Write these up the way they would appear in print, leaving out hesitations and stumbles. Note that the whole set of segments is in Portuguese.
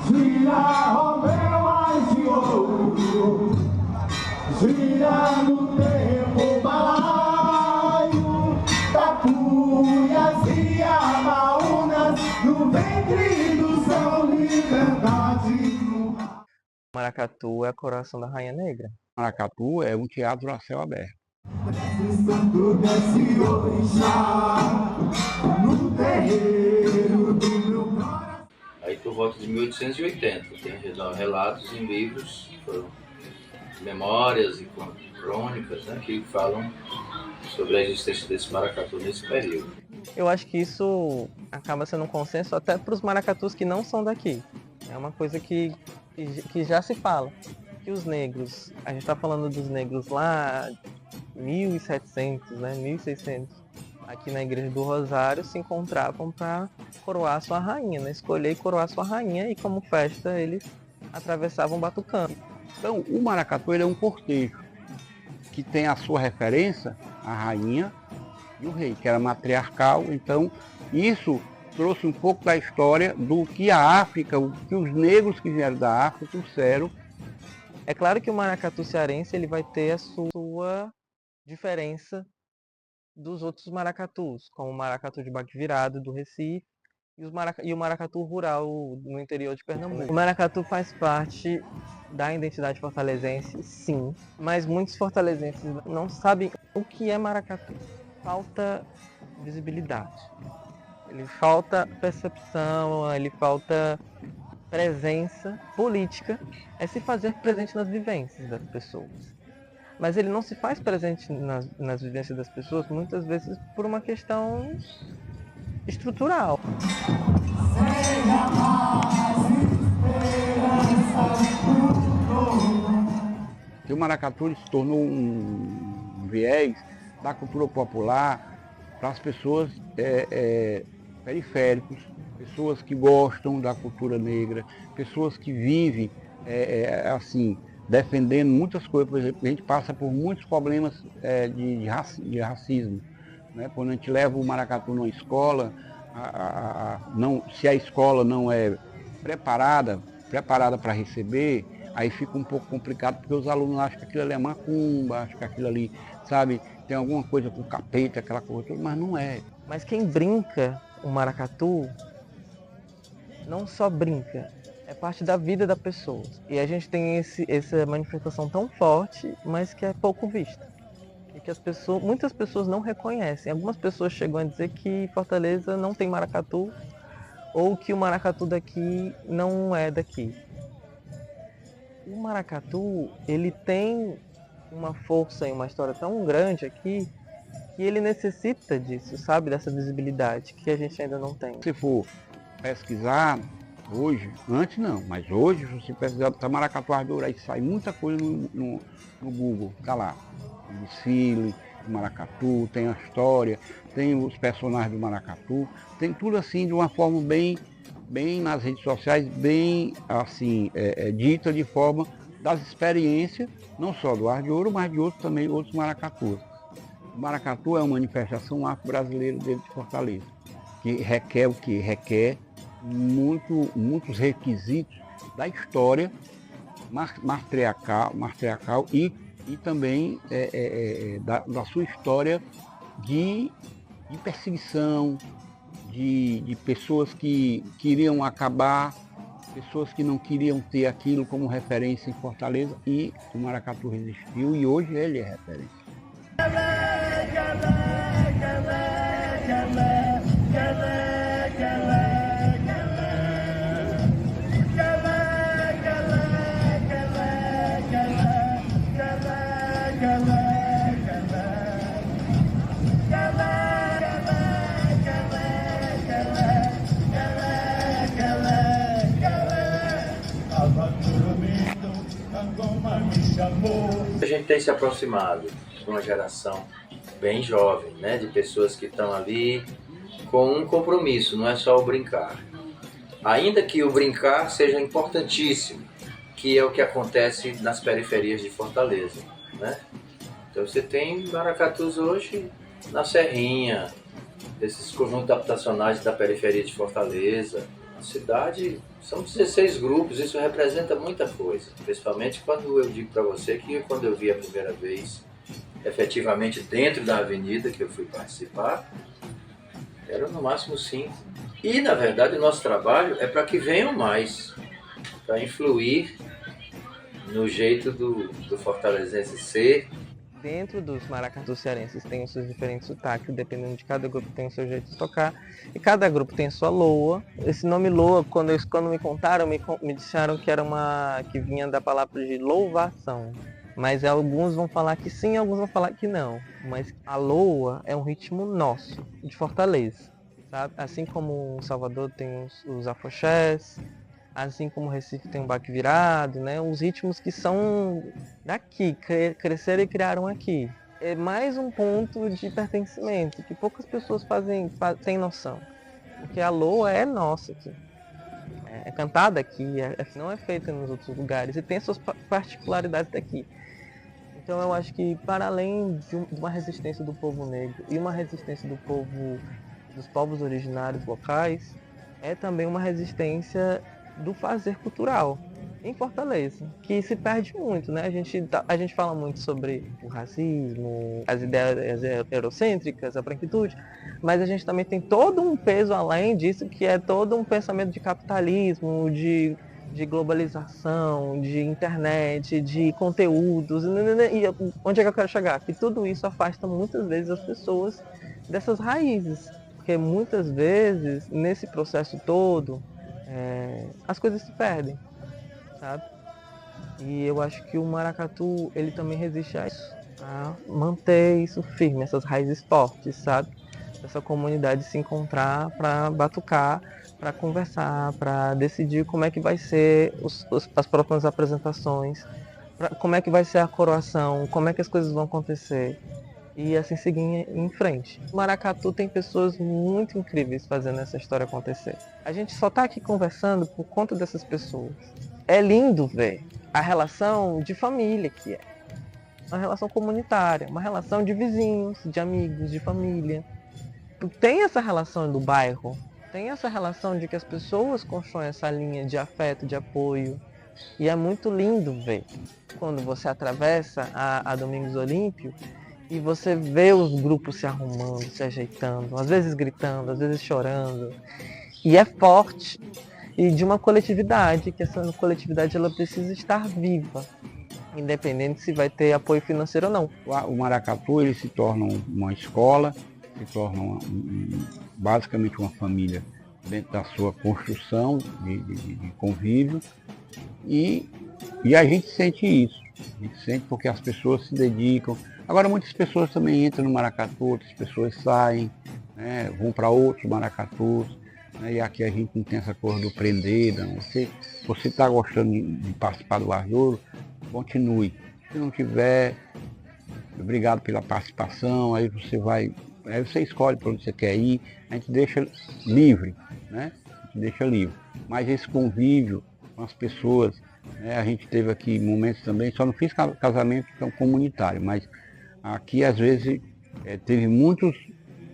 gira, Romeu, mais de ouro, gira no tempo balaio, tapuias e amaúnas, no ventre do céu, liberdade. Maracatu é a coroação da Rainha Negra. Maracatu é um teatro a céu aberto. Aí por volta de 1880, tem relatos em livros, memórias e crônicas, né, que falam sobre a existência desse maracatu nesse período. Eu acho que isso acaba sendo um consenso até para os maracatus que não são daqui. É uma coisa que já se fala. Que os negros, a gente está falando dos negros lá 1700, né, 1600, aqui na Igreja do Rosário se encontravam para coroar sua rainha, né, escolher e coroar sua rainha, e como festa eles atravessavam batucando. Então o maracatu ele é um cortejo que tem a sua referência, a rainha e o rei, que era matriarcal. Então isso trouxe um pouco da história do que a África, o que os negros que vieram da África trouxeram. É claro que o maracatu cearense ele vai ter a sua diferença dos outros maracatus, como o maracatu de baque virado do Recife e o maracatu rural no interior de Pernambuco. O maracatu faz parte da identidade fortalezense, sim, mas muitos fortalezenses não sabem o que é maracatu. Falta visibilidade, ele falta percepção, ele falta presença política, é se fazer presente nas vivências das pessoas. Mas ele não se faz presente nas vivências das pessoas, muitas vezes por uma questão estrutural. O maracatu se tornou um viés da cultura popular para as pessoas periféricas, pessoas que gostam da cultura negra, pessoas que vivem assim, defendendo muitas coisas. Por exemplo, a gente passa por muitos problemas de racismo, né? Quando a gente leva o maracatu numa escola, se a escola não é preparada para receber, aí fica um pouco complicado, porque os alunos acham que aquilo ali é macumba, acham que aquilo ali, sabe, tem alguma coisa com capeta, aquela coisa toda, mas não é. Mas quem brinca o maracatu não só brinca, é parte da vida da pessoa. E a gente tem essa manifestação tão forte, mas que é pouco vista. E que muitas pessoas não reconhecem. Algumas pessoas chegam a dizer que Fortaleza não tem maracatu, ou que o maracatu daqui não é daqui. O maracatu, ele tem uma força e uma história tão grande aqui, que ele necessita disso, sabe? Dessa visibilidade que a gente ainda não tem. Se for pesquisar hoje, antes não, mas hoje, se você pesquisar o maracatu ardouro, aí sai muita coisa no Google, tá lá. O desfile do maracatu, tem a história, tem os personagens do maracatu, tem tudo assim de uma forma bem nas redes sociais, bem assim, dita de forma das experiências, não só do Ardouro, mas de outros maracatus. O maracatu é uma manifestação afro-brasileira dentro de Fortaleza, que requer o quê? Requer muitos requisitos da história matriarcal e também da sua história de perseguição, de pessoas que queriam acabar, pessoas que não queriam ter aquilo como referência em Fortaleza, e o maracatu resistiu e hoje ele é referência. A gente tem se aproximado de uma geração bem jovem, né, de pessoas que estão ali com um compromisso, não é só o brincar. Ainda que o brincar seja importantíssimo, que é o que acontece nas periferias de Fortaleza, né? Então você tem maracatus hoje na Serrinha, esses conjuntos habitacionais da periferia de Fortaleza, cidade são 16 grupos, isso representa muita coisa. Principalmente quando eu digo para você que quando eu vi a primeira vez, efetivamente dentro da avenida que eu fui participar, eram no máximo 5. E, na verdade, o nosso trabalho é para que venham mais, para influir no jeito do fortalezense ser. Dentro dos maracatus cearenses tem os seus diferentes sotaques, dependendo de cada grupo tem o seu jeito de tocar. E cada grupo tem a sua loa. Esse nome loa, quando me contaram, me disseram que era que vinha da palavra de louvação. Mas alguns vão falar que sim, alguns vão falar que não. Mas a loa é um ritmo nosso, de Fortaleza. Sabe? Assim como Salvador tem os afoxés, assim como Recife tem o baque virado, né? Os ritmos que são daqui, cresceram e criaram aqui. É mais um ponto de pertencimento, que poucas pessoas têm noção. Porque a loa é nossa aqui. É cantada aqui, não é feita nos outros lugares e tem suas particularidades daqui. Então eu acho que para além de uma resistência do povo negro e uma resistência dos povos originários locais, é também uma resistência do fazer cultural em Fortaleza, que se perde muito, né? A gente fala muito sobre o racismo, as ideias eurocêntricas, a branquitude, mas a gente também tem todo um peso além disso, que é todo um pensamento de capitalismo, de globalização, de internet, de conteúdos, e onde é que eu quero chegar? Que tudo isso afasta muitas vezes as pessoas dessas raízes, porque muitas vezes, nesse processo todo, as coisas se perdem, sabe? E eu acho que o maracatu, ele também resiste a isso, a manter isso firme, essas raízes fortes, sabe? Essa comunidade se encontrar para batucar, para conversar, para decidir como é que vai ser as próximas apresentações, como é que vai ser a coroação, como é que as coisas vão acontecer. E assim seguir em frente. O maracatu tem pessoas muito incríveis fazendo essa história acontecer. A gente só está aqui conversando por conta dessas pessoas. É lindo ver a relação de família que é. Uma relação comunitária, uma relação de vizinhos, de amigos, de família. Tem essa relação do bairro, tem essa relação de que as pessoas constroem essa linha de afeto, de apoio. E é muito lindo ver quando você atravessa a Domingos Olímpio e você vê os grupos se arrumando, se ajeitando, às vezes gritando, às vezes chorando. E é forte. E de uma coletividade, que essa coletividade ela precisa estar viva, independente se vai ter apoio financeiro ou não. O maracatu ele se torna uma escola, se torna basicamente uma família dentro da sua construção de convívio. E a gente sente isso. A gente sente porque as pessoas se dedicam. Agora muitas pessoas também entram no maracatu, outras pessoas saem, né, vão para outros maracatus, né, e aqui a gente não tem essa coisa do prender, não. Você está gostando de participar do Ardouro, continue. Se não tiver, obrigado pela participação, aí você escolhe para onde você quer ir, a gente deixa livre, né? A gente deixa livre. Mas esse convívio com as pessoas, né, a gente teve aqui momentos também, só não fiz casamento comunitário, mas aqui, às vezes, teve muitos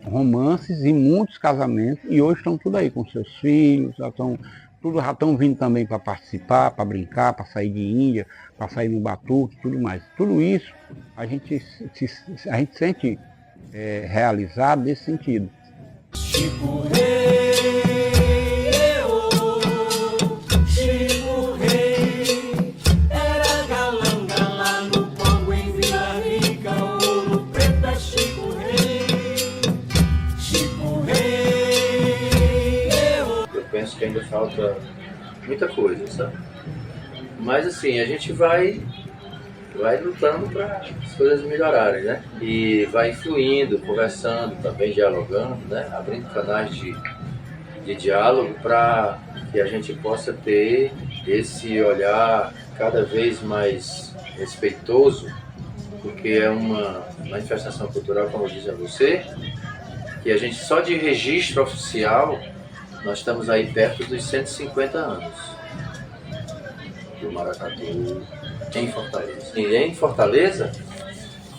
romances e muitos casamentos, e hoje estão tudo aí com seus filhos, já estão vindo também para participar, para brincar, para sair de Índia, para sair no batuque, tudo mais. Tudo isso a gente sente realizado nesse sentido. Chico Rei, Chico Rei, era galã no Congo, em Vila Rica, Ouro Preto é Chico Rei, Chico Rei. Eu penso que ainda falta muita coisa, sabe? Mas assim, a gente vai lutando para as coisas melhorarem, né? E vai influindo, conversando, também dialogando, né? Abrindo canais de diálogo para que a gente possa ter esse olhar cada vez mais respeitoso, porque é uma manifestação cultural, como diz a você, que a gente só de registro oficial, nós estamos aí perto dos 150 anos do maracatu em Fortaleza. E em Fortaleza,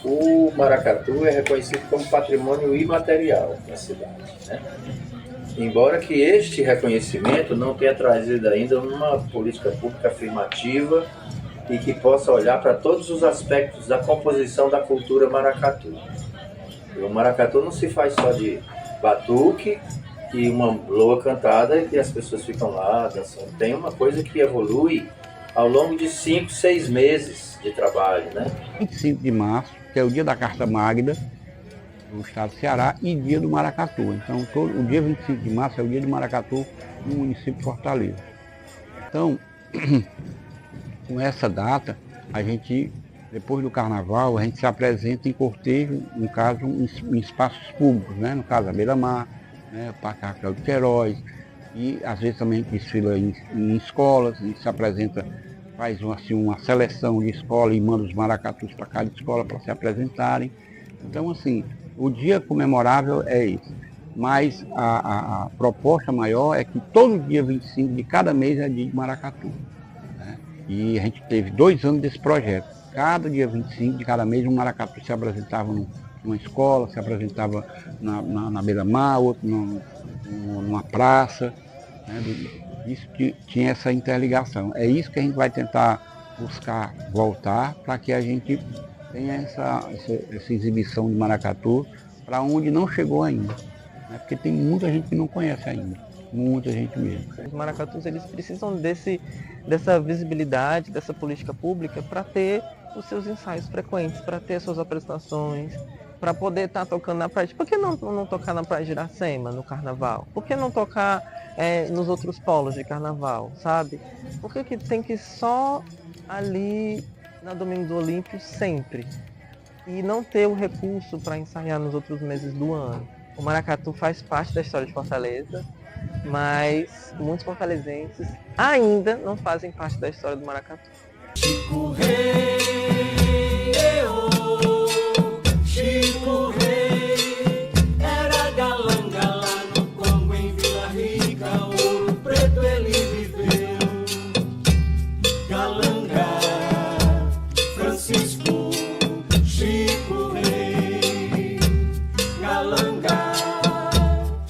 o maracatu é reconhecido como patrimônio imaterial da cidade, né? embora que este reconhecimento não tenha trazido ainda uma política pública afirmativa e que possa olhar para todos os aspectos da composição da cultura maracatu. O maracatu não se faz só de batuque e uma loa cantada e as pessoas ficam lá dançando. Tem uma coisa que evolui ao longo de 5, 6 meses de trabalho, né? 25 de março, que é o dia da Carta Magna do estado do Ceará, e dia do maracatu. Então, o dia 25 de março é o dia do maracatu no município de Fortaleza. Então, com essa data, a gente, depois do carnaval, a gente se apresenta em cortejo, no caso, em espaços públicos, né? No caso, a Beira-Mar, né? O Parque Rafael de Queiroz, e às vezes também a gente desfila em escolas, a gente se apresenta, faz assim, uma seleção de escola e manda os maracatus para cada escola para se apresentarem. Então, assim, o dia comemorável é esse. Mas a proposta maior é que todo dia 25 de cada mês é dia de maracatu. Né? E a gente teve 2 anos desse projeto. Cada dia 25 de cada mês um maracatu se apresentava numa escola, se apresentava na beira-mar, outro numa praça. Né? Isso que tinha essa interligação. É isso que a gente vai tentar buscar voltar para que a gente tenha essa exibição de maracatu para onde não chegou ainda. Né? Porque tem muita gente que não conhece ainda. Muita gente mesmo. Os maracatus eles precisam dessa visibilidade, dessa política pública para ter os seus ensaios frequentes, para ter as suas apresentações, para poder estar tocando na praia. Por que não tocar na praia de Iracema, no carnaval? Por que não tocar nos outros polos de carnaval, sabe? Por que tem que ir só ali na Domingo do Olímpio sempre? E não ter o recurso para ensaiar nos outros meses do ano. O maracatu faz parte da história de Fortaleza, mas muitos fortalezenses ainda não fazem parte da história do maracatu. Chico